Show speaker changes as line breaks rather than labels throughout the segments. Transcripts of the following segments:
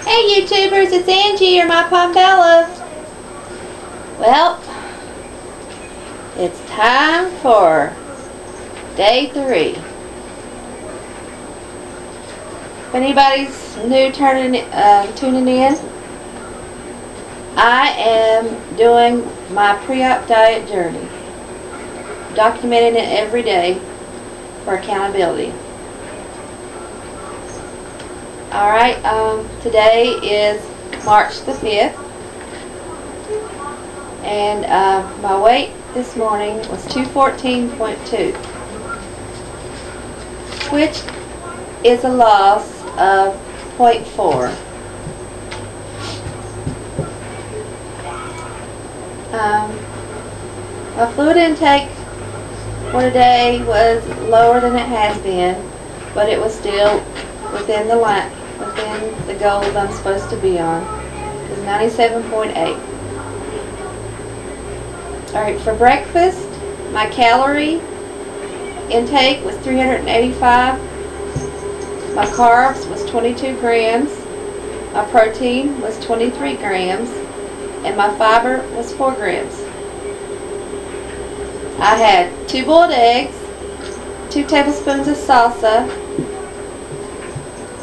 Hey YouTubers, it's Angie or my Pompella. Well, it's time for day 3. If anybody's new tuning in, I am doing my pre-op diet journey, documenting it every day for accountability. Alright, today is March the 5th, and my weight this morning was 214.2, which is a loss of 0.4. My fluid intake for today was lower than it has been, but it was still within the line, within the goal that I'm supposed to be on. It was 97.8. Alright, for breakfast, my calorie intake was 385. My carbs was 22 grams. My protein was 23 grams. And my fiber was 4 grams. I had 2 boiled eggs, 2 tablespoons of salsa,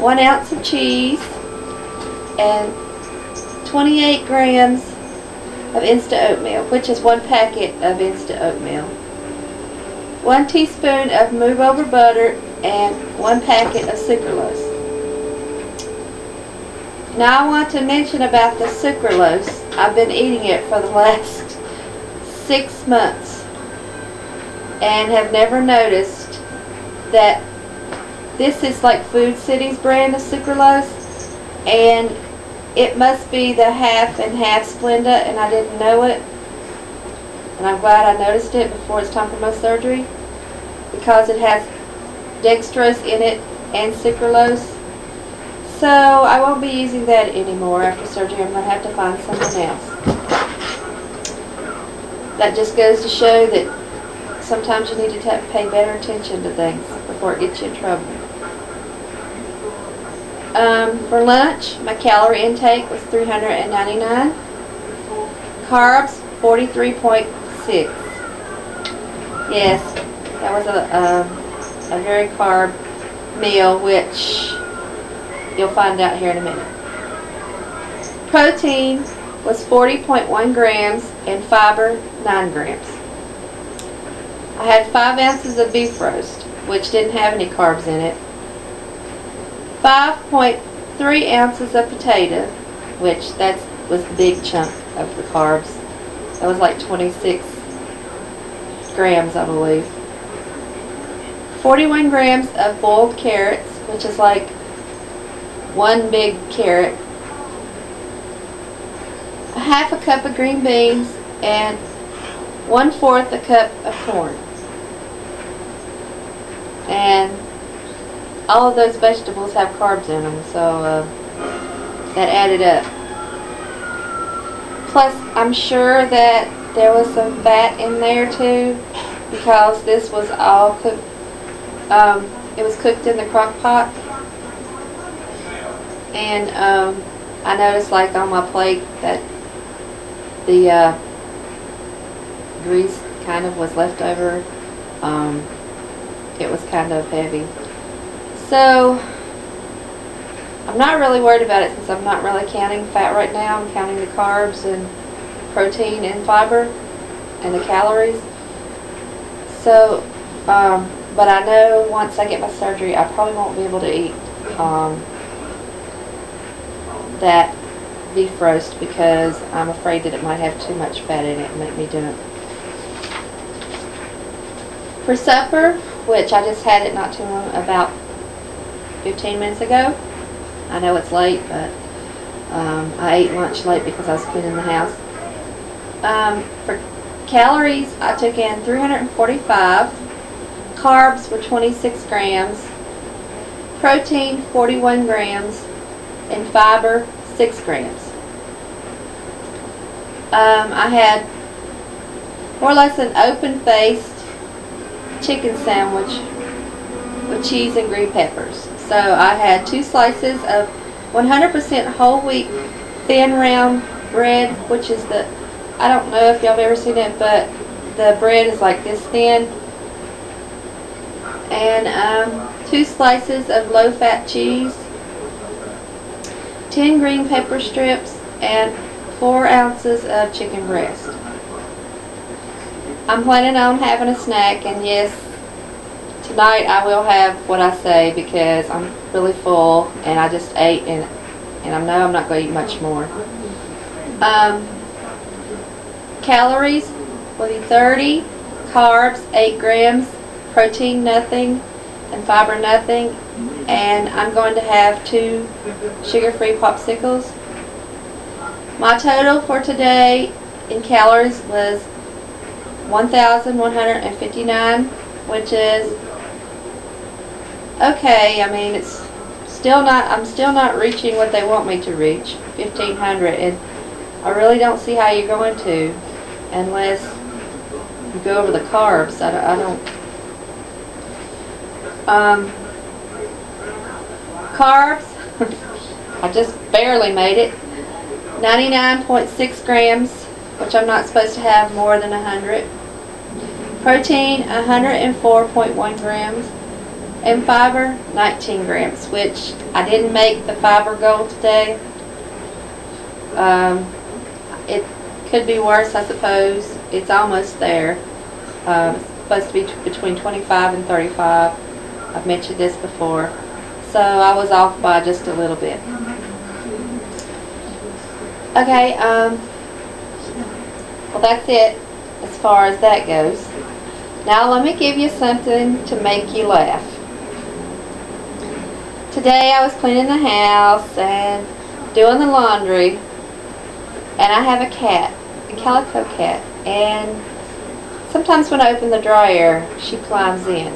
1 ounce of cheese, and 28 grams of instant oatmeal, which is 1 packet of instant oatmeal, 1 teaspoon of MOV over butter, and 1 packet of sucralose. Now I want to mention about the sucralose. I've been eating it for the last 6 months and have never noticed that this is like Food City's brand of sucralose, and it must be the half and half Splenda, and I didn't know it, and I'm glad I noticed it before it's time for my surgery, because it has dextrose in it and sucralose. So I won't be using that anymore after surgery. I'm going to have to find something else. That just goes to show that sometimes you need to pay better attention to things before it gets you in trouble. For lunch, my calorie intake was 399. Carbs, 43.6. Yes, that was a very carb meal, which you'll find out here in a minute. Protein was 40.1 grams and fiber 9 grams. I had 5 ounces of beef roast, which didn't have any carbs in it. 5.3 ounces of potato, which that was the big chunk of the carbs. That was like 26 grams, I believe. 41 grams of boiled carrots, which is like 1 big carrot. A half a cup of green beans, and 1/4 a cup of corn. And all of those vegetables have carbs in them, so that added up. Plus, I'm sure that there was some fat in there too, because this was all cooked. It was cooked in the crock pot, and I noticed, like on my plate, that the grease kind of was left over. It was kind of heavy. So, I'm not really worried about it since I'm not really counting fat right now. I'm counting the carbs and protein and fiber and the calories. So, but I know once I get my surgery, I probably won't be able to eat that beef roast, because I'm afraid that it might have too much fat in it and make me do it. For supper, which I just had it not too long, about 15 minutes ago. I know it's late, but I ate lunch late because I was cleaning the house. For calories, I took in 345. Carbs were 26 grams. Protein, 41 grams. And fiber, 6 grams. I had more or less an open-faced chicken sandwich with cheese and green peppers. So I had 2 slices of 100% whole wheat thin round bread, which is I don't know if y'all have ever seen it, but the bread is like this thin. And 2 slices of low-fat cheese, 10 green pepper strips, and 4 ounces of chicken breast. I'm planning on having a snack, and yes, tonight I will have what I say because I'm really full and I just ate, and I know I'm not going to eat much more. Calories will be 30, carbs 8 grams, protein nothing, and fiber nothing, and I'm going to have 2 sugar-free popsicles. My total for today in calories was 1,159, which is okay. I mean, it's still not, I'm still not reaching what they want me to reach, 1,500, and I really don't see how you're going to unless you go over the carbs. I don't carbs, I just barely made it. 99.6 grams, which I'm not supposed to have more than 100. Protein, 104.1 grams. And fiber, 19 grams, which I didn't make the fiber goal today. It could be worse, I suppose. It's almost there. It's supposed to be between 25 and 35. I've mentioned this before. So I was off by just a little bit. Okay, well, that's it as far as that goes. Now let me give you something to make you laugh. Today I was cleaning the house and doing the laundry, and I have a cat, a calico cat, and sometimes when I open the dryer, she climbs in.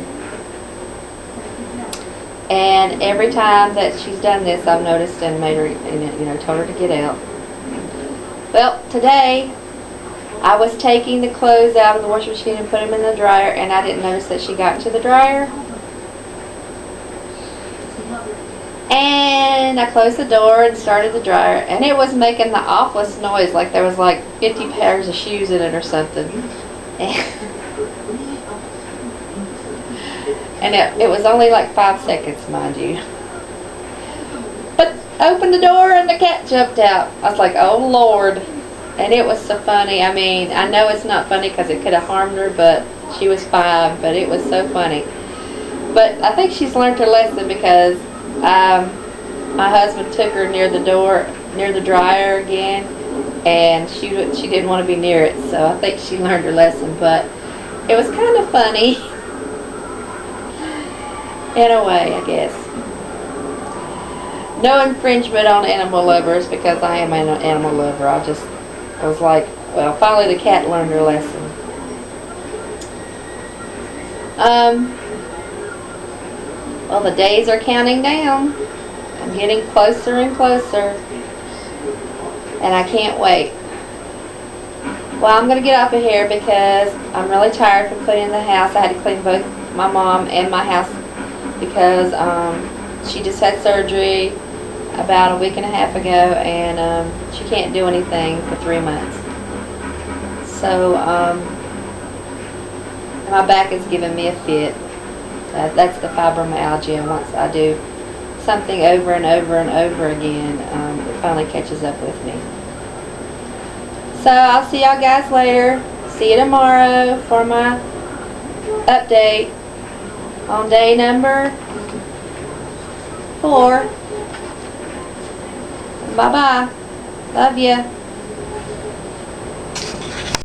And every time that she's done this, I've noticed and made her, told her to get out. Well, today I was taking the clothes out of the washing machine and put them in the dryer, and I didn't notice that she got into the dryer. And I closed the door and started the dryer, and it was making the awfulest noise, like there was like 50 pairs of shoes in it or something. And it was only like 5 seconds, mind you. But I opened the door and the cat jumped out. I was like, oh Lord. And it was so funny. I mean, I know it's not funny because it could have harmed her, but she was 5, but it was so funny. But I think she's learned her lesson because my husband took her near the door, near the dryer again, and she didn't want to be near it, so I think she learned her lesson. But it was kind of funny in a way, I guess. No infringement on animal lovers because I am an animal lover. I was like, well, finally the cat learned her lesson. Well, the days are counting down. I'm getting closer and closer, and I can't wait. Well, I'm going to get off of here because I'm really tired from cleaning the house. I had to clean both my mom and my house because she just had surgery about a week and a half ago, and she can't do anything for 3 months. So my back is giving me a fit. That's the fibromyalgia, and once I do something over and over and over again, it finally catches up with me. So I'll see y'all guys later. See you tomorrow for my update on day number 4. Bye-bye. Love ya.